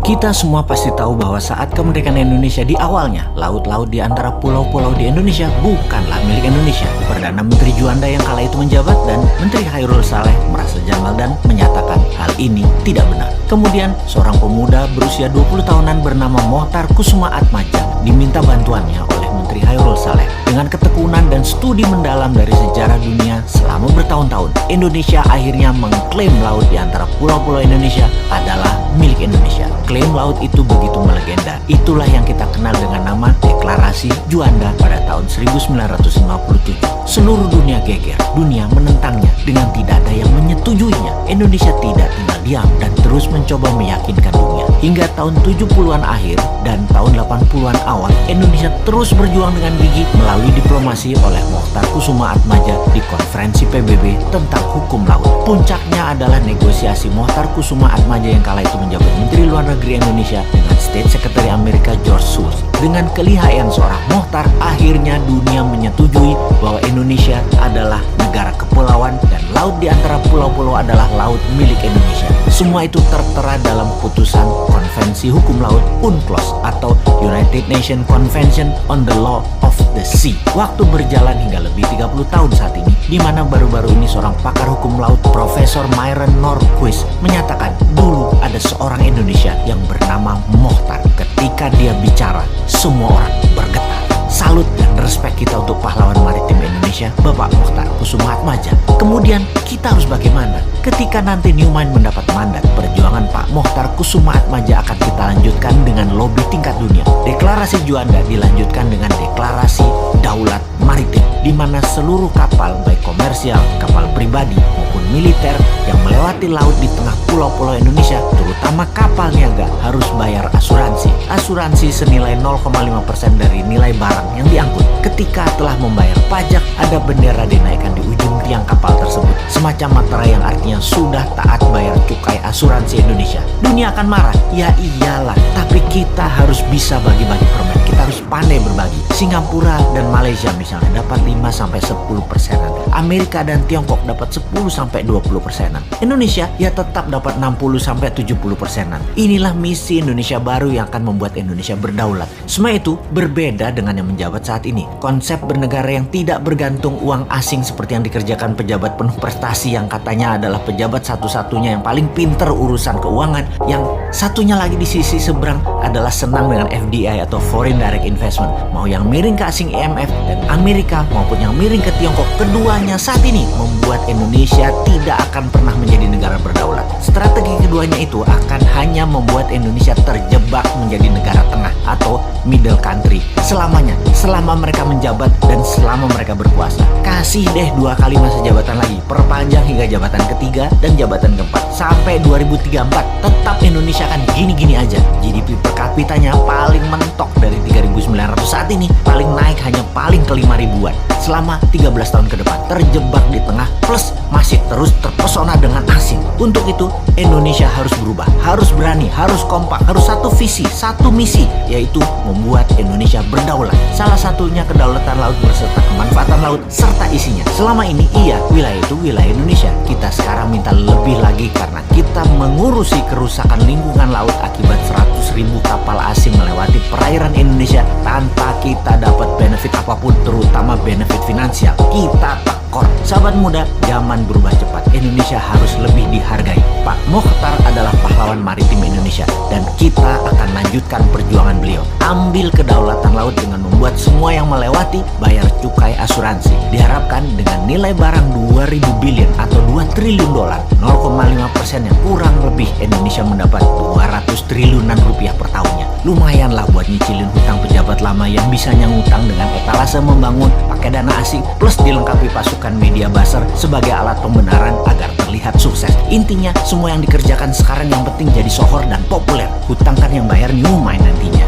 Kita semua pasti tahu bahwa saat kemerdekaan Indonesia di awalnya, laut-laut di antara pulau-pulau di Indonesia bukanlah milik Indonesia. Perdana Menteri Juanda yang kala itu menjabat dan Menteri Chairul Saleh merasa janggal dan menyatakan hal ini tidak benar. Kemudian, seorang pemuda berusia 20 tahunan bernama Mohtar Kusuma Atmaja diminta bantuannya oleh Menteri Chairul Saleh. Dengan ketekunan dan studi mendalam dari sejarah dunia selama bertahun-tahun, Indonesia akhirnya mengklaim laut di antara pulau-pulau Indonesia adalah milik Indonesia. Klaim laut itu begitu melegenda. Itulah yang kita kenal dengan nama Deklarasi Juanda pada tahun 1957. Seluruh dunia geger, dunia menentangnya dengan tidak ada yang menyetujuinya. Indonesia tidak tinggal diam dan terus mencoba meyakinkan dunia. Hingga tahun 70-an akhir dan tahun 80-an awal, Indonesia terus berjuang dengan gigih melalui diplomasi oleh Mohtar Kusuma Atmaja di konferensi PBB tentang hukum laut. Puncaknya adalah negosiasi Mohtar Kusuma Atmaja yang kala itu menjabat Menteri Luar Negeri Indonesia dengan State Secretary Amerika George Shultz. Dengan kelihayan seorang Mohtar, akhirnya dunia menyetujui bahwa Indonesia adalah negara kepulauan dan laut di antara pulau-pulau adalah laut milik Indonesia. Semua itu tertera dalam putusan Konvensi Hukum Laut UNCLOS atau United Nations Convention on the Law of the Sea. Waktu berjalan hingga lebih 30 tahun saat ini, di mana baru-baru ini seorang pakar hukum laut Profesor Myron Norquist menyatakan dulu ada seorang Indonesia yang bernama Mohtar. Ketika dia bicara, semua orang bergetar. Salut dan respek kita untuk pahlawan maritim Indonesia, Bapak Mohtar Kusuma Atmaja. Kemudian kita harus bagaimana? Ketika nanti Newmind mendapat mandat, perjuangan Pak Mohtar Kusuma Atmaja akan kita lanjutkan dengan lobby tingkat dunia. Deklarasi Juanda dilanjutkan dengan deklarasi Daulat Maritim, di mana seluruh kapal, baik komersial, kapal pribadi maupun militer yang melewati laut di tengah pulau-pulau Indonesia, terutama kapal niaga, harus bayar asuransi. Asuransi senilai 0,5% dari nilai barang yang diangkut. Ketika telah membayar pajak, ada bendera dinaikkan di ujung tiang kapal tersebut, semacam materai yang artinya sudah taat bayar cukai asuransi Indonesia. Dunia akan marah, ya iyalah, tapi kita harus bisa bagi-bagi permen. Kita harus pandai berbagi. Singapura dan Malaysia misalnya dapat 5-10%. Amerika dan Tiongkok dapat 10-20%. Indonesia ya tetap dapat 60-70%. Inilah misi Indonesia baru yang akan membuat Indonesia berdaulat. Semua itu berbeda dengan yang menjabat saat ini. Konsep bernegara yang tidak bergantung uang asing seperti yang dikerjakan pejabat penuh prestasi yang katanya adalah pejabat satu-satunya yang paling pinter urusan keuangan. Yang satunya lagi di sisi seberang adalah senang dengan FDI atau Foreign Direct Investment. Mau yang miring ke asing IMF dan Amerika maupun yang miring ke Tiongkok, keduanya saat ini membuat Indonesia tidak akan pernah menjadi negara berdaulat. Strategi keduanya itu akan hanya membuat Indonesia terjebak menjadi negara tengah atau middle country selamanya, selama mereka menjabat dan selama mereka berkuasa. Kasih deh 2 kali masa jabatan lagi, perpanjang hingga jabatan ketiga dan jabatan keempat sampai 2034, tetap Indonesia akan gini-gini aja. GDP per kapitanya paling mentok dari 3.900 saat ini, paling naik hanya paling ke 5.000-an selama 13 tahun ke depan, terjebak di tengah plus masih terus terpesona dengan asing. Untuk itu Indonesia harus berubah, harus berani, harus kompak, harus satu visi, satu misi, yaitu membuat Indonesia berdaulat. Salah satunya kedaulatan laut beserta kemanfaatan laut serta isinya. Selama ini iya, wilayah itu wilayah Indonesia. Kita sekarang minta lebih lagi karena kita mengurusi kerusakan lingkungan laut akibat 100.000 kapal asing melewati perairan Indonesia tanpa kita dapat benefit apapun, terutama benefit finansial. Kita tekor. Sahabat muda, zaman berubah cepat. Indonesia harus lebih dihargai. Pak Mohtar adalah pahlawan maritim Indonesia dan kita akan lanjutkan perjuangan beliau. Ambil kedaulatan laut dengan membuat semua yang melewati bayar cukai asuransi. Diharapkan dengan nilai barang 2.000 billion atau 2 triliun dolar, 0,5% yang kurang lebih Indonesia mendapat 200 triliunan rupiah per tahunnya. Lumayanlah buat nyicilin hutang pejabat lama yang bisanya ngutang dengan etalase membangun pakai dana asing plus dilengkapi pasukan media buzzer sebagai alat pembenaran agar terlihat sukses. Intinya semua yang dikerjakan sekarang yang penting jadi sohor dan populer. Hutang kan yang bayar Newmind nantinya.